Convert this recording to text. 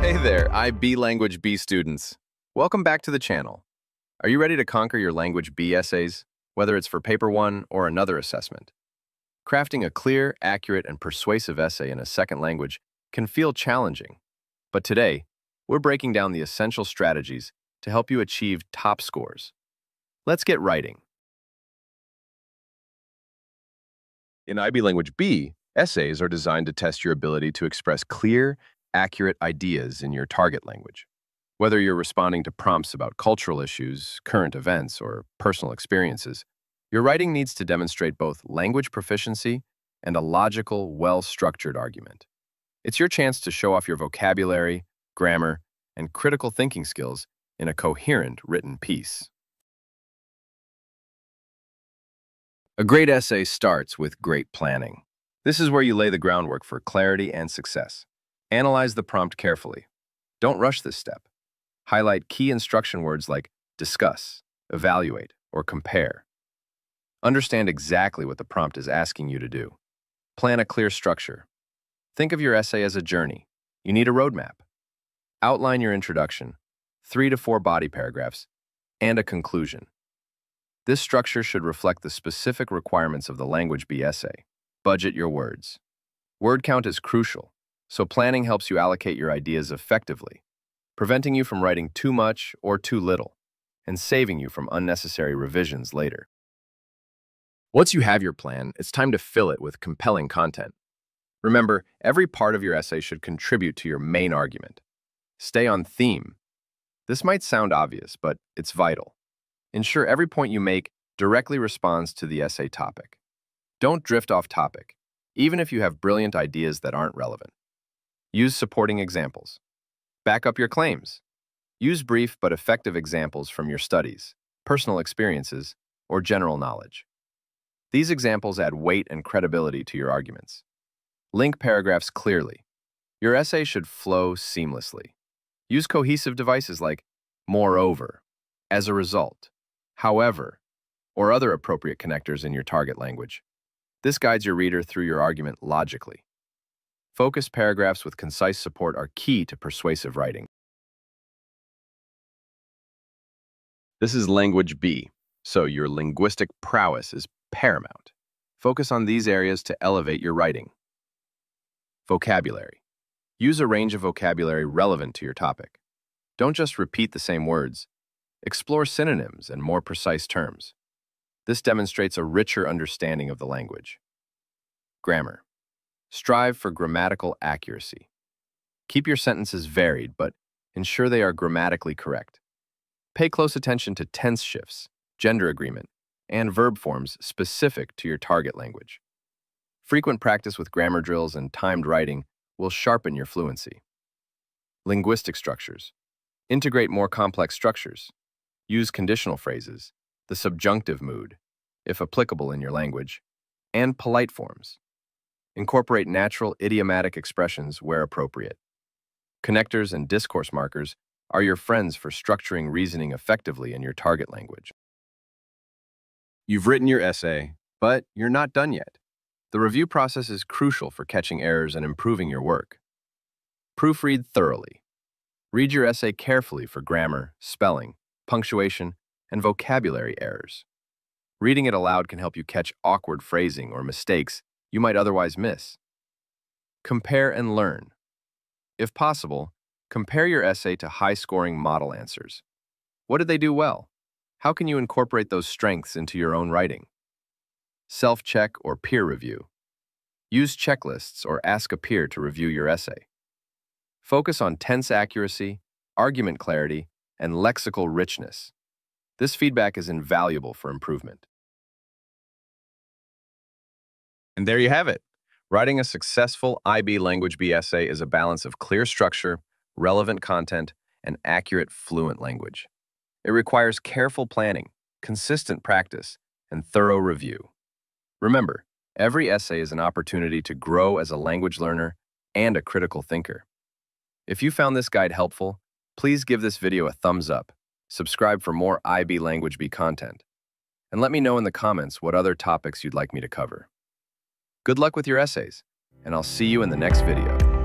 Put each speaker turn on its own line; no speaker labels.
Hey there, IB Language B students. Welcome back to the channel. Are you ready to conquer your Language B essays, whether it's for Paper 1 or another assessment? Crafting a clear, accurate, and persuasive essay in a second language can feel challenging, but today, we're breaking down the essential strategies to help you achieve top scores. Let's get writing. In IB Language B, essays are designed to test your ability to express clear, accurate ideas in your target language. Whether you're responding to prompts about cultural issues, current events, or personal experiences, your writing needs to demonstrate both language proficiency and a logical, well-structured argument. It's your chance to show off your vocabulary, grammar, and critical thinking skills in a coherent written piece. A great essay starts with great planning. This is where you lay the groundwork for clarity and success. Analyze the prompt carefully. Don't rush this step. Highlight key instruction words like discuss, evaluate, or compare. Understand exactly what the prompt is asking you to do. Plan a clear structure. Think of your essay as a journey. You need a roadmap. Outline your introduction, 3 to 4 body paragraphs, and a conclusion. This structure should reflect the specific requirements of the Language B essay. Budget your words. Word count is crucial, so planning helps you allocate your ideas effectively, preventing you from writing too much or too little, and saving you from unnecessary revisions later. Once you have your plan, it's time to fill it with compelling content. Remember, every part of your essay should contribute to your main argument. Stay on theme. This might sound obvious, but it's vital. Ensure every point you make directly responds to the essay topic. Don't drift off topic, even if you have brilliant ideas that aren't relevant. Use supporting examples. Back up your claims. Use brief but effective examples from your studies, personal experiences, or general knowledge. These examples add weight and credibility to your arguments. Link paragraphs clearly. Your essay should flow seamlessly. Use cohesive devices like moreover, as a result, however, or other appropriate connectors in your target language. This guides your reader through your argument logically. Focused paragraphs with concise support are key to persuasive writing. This is Language B, so your linguistic prowess is paramount. Focus on these areas to elevate your writing. Vocabulary. Use a range of vocabulary relevant to your topic. Don't just repeat the same words. Explore synonyms and more precise terms. This demonstrates a richer understanding of the language. Grammar. Strive for grammatical accuracy. Keep your sentences varied, but ensure they are grammatically correct. Pay close attention to tense shifts, gender agreement, and verb forms specific to your target language. Frequent practice with grammar drills and timed writing will sharpen your fluency. Linguistic structures. Integrate more complex structures. Use conditional phrases, the subjunctive mood, if applicable in your language, and polite forms. Incorporate natural idiomatic expressions where appropriate. Connectors and discourse markers are your friends for structuring reasoning effectively in your target language. You've written your essay, but you're not done yet. The review process is crucial for catching errors and improving your work. Proofread thoroughly. Read your essay carefully for grammar, spelling, punctuation, and vocabulary errors. Reading it aloud can help you catch awkward phrasing or mistakes you might otherwise miss. Compare and learn. If possible, compare your essay to high-scoring model answers. What did they do well? How can you incorporate those strengths into your own writing? Self-check or peer review. Use checklists or ask a peer to review your essay. Focus on tense accuracy, argument clarity, and lexical richness. This feedback is invaluable for improvement. And there you have it. Writing a successful IB Language B essay is a balance of clear structure, relevant content, and accurate, fluent language. It requires careful planning, consistent practice, and thorough review. Remember, every essay is an opportunity to grow as a language learner and a critical thinker. If you found this guide helpful, please give this video a thumbs up, subscribe for more IB Language B content, and let me know in the comments what other topics you'd like me to cover. Good luck with your essays, and I'll see you in the next video.